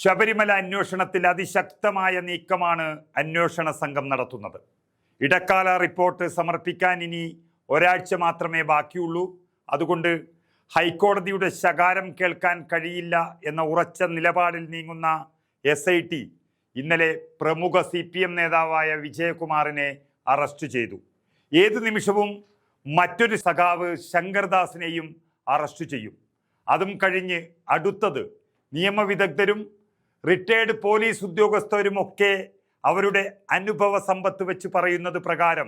ശബരിമല അന്വേഷണത്തിൽ അതിശക്തമായ നീക്കമാണ് അന്വേഷണ സംഘം നടത്തുന്നത്. ഇടക്കാല റിപ്പോർട്ട് സമർപ്പിക്കാൻ ഇനി ഒരാഴ്ച മാത്രമേ ബാക്കിയുള്ളൂ. അതുകൊണ്ട് ഹൈക്കോടതിയുടെ ശകാരം കേൾക്കാൻ കഴിയില്ല എന്ന ഉറച്ച നിലപാടിൽ നീങ്ങുന്ന SIT ഇന്നലെ പ്രമുഖ CPM നേതാവായ വിജയകുമാറിനെ അറസ്റ്റ് ചെയ്തു. ഏത് നിമിഷവും മറ്റൊരു സഖാവ് ശങ്കർദാസിനെയും അറസ്റ്റ് ചെയ്യും. അതും കഴിഞ്ഞ് അടുത്തത് നിയമവിദഗ്ധരും റിട്ടയർഡ് പോലീസ് ഉദ്യോഗസ്ഥരുമൊക്കെ അവരുടെ അനുഭവ സമ്പത്ത് വെച്ച് പറയുന്നത് പ്രകാരം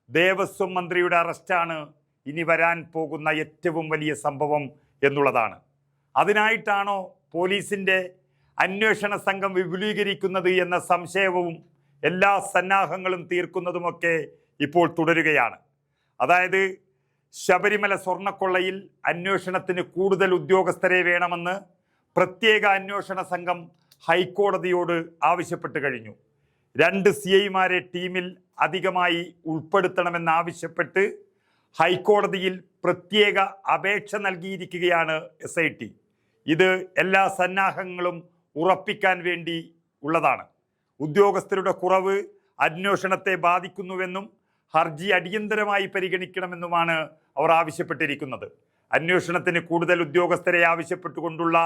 ദേവസ്വം മന്ത്രിയുടെ അറസ്റ്റാണ് ഇനി വരാൻ പോകുന്ന ഏറ്റവും വലിയ സംഭവം എന്നുള്ളതാണ്. അതിനായിട്ടാണോ പോലീസിൻ്റെ അന്വേഷണ സംഘം വിപുലീകരിക്കുന്നത് എന്ന സംശയവും എല്ലാ സന്നാഹങ്ങളും തീർക്കുന്നതുമൊക്കെ ഇപ്പോൾ തുടരുകയാണ്. അതായത് ശബരിമല സ്വർണ്ണക്കൊള്ളയിൽ അന്വേഷണത്തിന് കൂടുതൽ ഉദ്യോഗസ്ഥരെ വേണമെന്ന് പ്രത്യേക അന്വേഷണ സംഘം ഹൈക്കോടതിയോട് ആവശ്യപ്പെട്ട് കഴിഞ്ഞു. 2 CIമാരെ ടീമിൽ അധികമായി ഉൾപ്പെടുത്തണമെന്നാവശ്യപ്പെട്ട് ഹൈക്കോടതിയിൽ പ്രത്യേക അപേക്ഷ നൽകിയിരിക്കുകയാണ് SIT. ഇത് എല്ലാ സന്നാഹങ്ങളും ഉറപ്പിക്കാൻ വേണ്ടി ഉള്ളതാണ്. ഉദ്യോഗസ്ഥരുടെ കുറവ് അന്വേഷണത്തെ ബാധിക്കുന്നുവെന്നും ഹർജി അടിയന്തരമായി പരിഗണിക്കണമെന്നുമാണ് അവർ ആവശ്യപ്പെട്ടിരിക്കുന്നത്. അന്വേഷണത്തിന് കൂടുതൽ ഉദ്യോഗസ്ഥരെ ആവശ്യപ്പെട്ടുകൊണ്ടുള്ള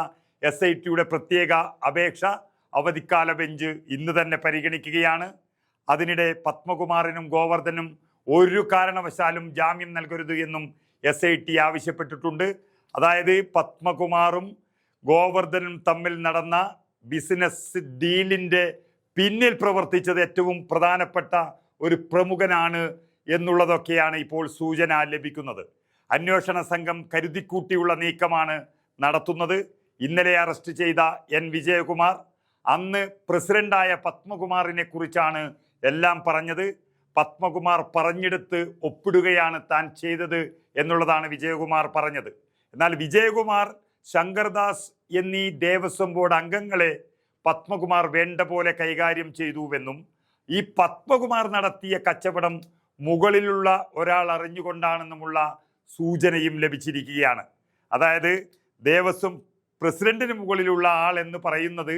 SITയുടെ പ്രത്യേക അപേക്ഷ അവധിക്കാല ബെഞ്ച് ഇന്ന് തന്നെ പരിഗണിക്കുകയാണ്. അതിനിടെ പത്മകുമാറിനും ഗോവർദ്ധനും ഒരു കാരണവശാലും ജാമ്യം നൽകരുത് എന്നും SIT ആവശ്യപ്പെട്ടിട്ടുണ്ട്. അതായത് പത്മകുമാറും ഗോവർദ്ധനും തമ്മിൽ നടന്ന ബിസിനസ് ഡീലിൻ്റെ പിന്നിൽ പ്രവർത്തിച്ചത് ഏറ്റവും പ്രധാനപ്പെട്ട ഒരു പ്രമുഖനാണ് എന്നുള്ളതൊക്കെയാണ് ഇപ്പോൾ സൂചന ലഭിക്കുന്നത്. അന്വേഷണ സംഘം കരുതിക്കൂട്ടിയുള്ള നീക്കമാണ് നടത്തുന്നത്. ഇന്നലെ അറസ്റ്റ് ചെയ്ത N വിജയകുമാർ അന്ന് പ്രസിഡന്റായ പത്മകുമാറിനെ കുറിച്ചാണ് എല്ലാം പറഞ്ഞത്. പത്മകുമാർ പറഞ്ഞെടുത്ത് ഒപ്പിടുകയാണ് താൻ ചെയ്തത് എന്നുള്ളതാണ് വിജയകുമാർ പറഞ്ഞത്. എന്നാൽ വിജയകുമാർ, ശങ്കർദാസ് എന്നീ ദേവസ്വം ബോർഡ് അംഗങ്ങളെ പത്മകുമാർ വേണ്ട പോലെ കൈകാര്യം ചെയ്തുവെന്നും ഈ പത്മകുമാർ നടത്തിയ കച്ചവടം മുകളിലുള്ള ഒരാൾ അറിഞ്ഞുകൊണ്ടാണെന്നുമുള്ള സൂചനയും ലഭിച്ചിരിക്കുകയാണ്. അതായത് ദേവസ്വം പ്രസിഡന്റിന് മുകളിലുള്ള ആൾ എന്ന് പറയുന്നത്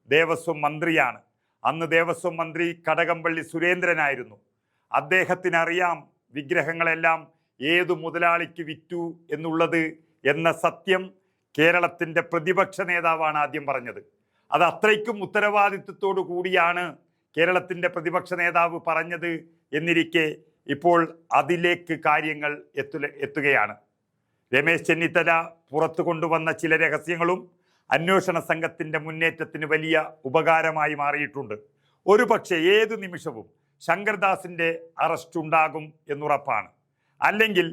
ദേവസ്വം മന്ത്രിയാണ്. അന്ന് ദേവസ്വം മന്ത്രി കടകംപള്ളി സുരേന്ദ്രനായിരുന്നു. അദ്ദേഹത്തിനറിയാം വിഗ്രഹങ്ങളെല്ലാം ഏതു മുതലാളിക്ക് വിറ്റു എന്നുള്ളത് എന്ന സത്യം കേരളത്തിൻ്റെ പ്രതിപക്ഷ നേതാവാണ് ആദ്യം പറഞ്ഞത്. അത് അത്രയ്ക്കും ഉത്തരവാദിത്വത്തോടു കൂടിയാണ് കേരളത്തിൻ്റെ പ്രതിപക്ഷ നേതാവ് പറഞ്ഞത് എന്നിരിക്കെ ഇപ്പോൾ അതിലേക്ക് കാര്യങ്ങൾ എത്തുകയാണ്. രമേശ് ചെന്നിത്തല പുറത്തു കൊണ്ടുവന്ന ചില രഹസ്യങ്ങളും അന്വേഷണ സംഘത്തിൻ്റെ മുന്നേറ്റത്തിന് വലിയ ഉപകാരമായി മാറിയിട്ടുണ്ട്. ഒരു പക്ഷേ ഏതു നിമിഷവും ശങ്കർദാസിൻ്റെ അറസ്റ്റ് ഉണ്ടാകും എന്നുറപ്പാണ്. അല്ലെങ്കിൽ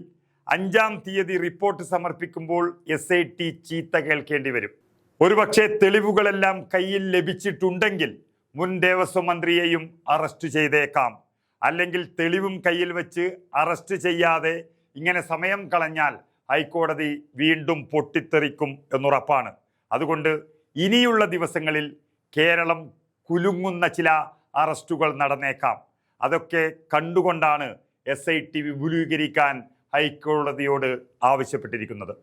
5-ാം തീയതി റിപ്പോർട്ട് സമർപ്പിക്കുമ്പോൾ SIT ചീത്ത കേൾക്കേണ്ടി വരും. ഒരുപക്ഷെ തെളിവുകളെല്ലാം കയ്യിൽ ലഭിച്ചിട്ടുണ്ടെങ്കിൽ മുൻ ദേവസ്വം മന്ത്രിയെയും അറസ്റ്റ് ചെയ്തേക്കാം. അല്ലെങ്കിൽ തെളിവും കയ്യിൽ വെച്ച് അറസ്റ്റ് ചെയ്യാതെ ഇങ്ങനെ സമയം കളഞ്ഞാൽ ഹൈക്കോടതി വീണ്ടും പൊട്ടിത്തെറിക്കും എന്നുറപ്പാണ്. അതുകൊണ്ട് ഇനിയുള്ള ദിവസങ്ങളിൽ കേരളം കുലുങ്ങുന്ന ചില അറസ്റ്റുകൾ നടന്നേക്കാം. അതൊക്കെ കണ്ടുകൊണ്ടാണ് SIT വിപുലീകരിക്കാൻ ഹൈക്കോടതിയോട് ആവശ്യപ്പെട്ടിരിക്കുന്നത്.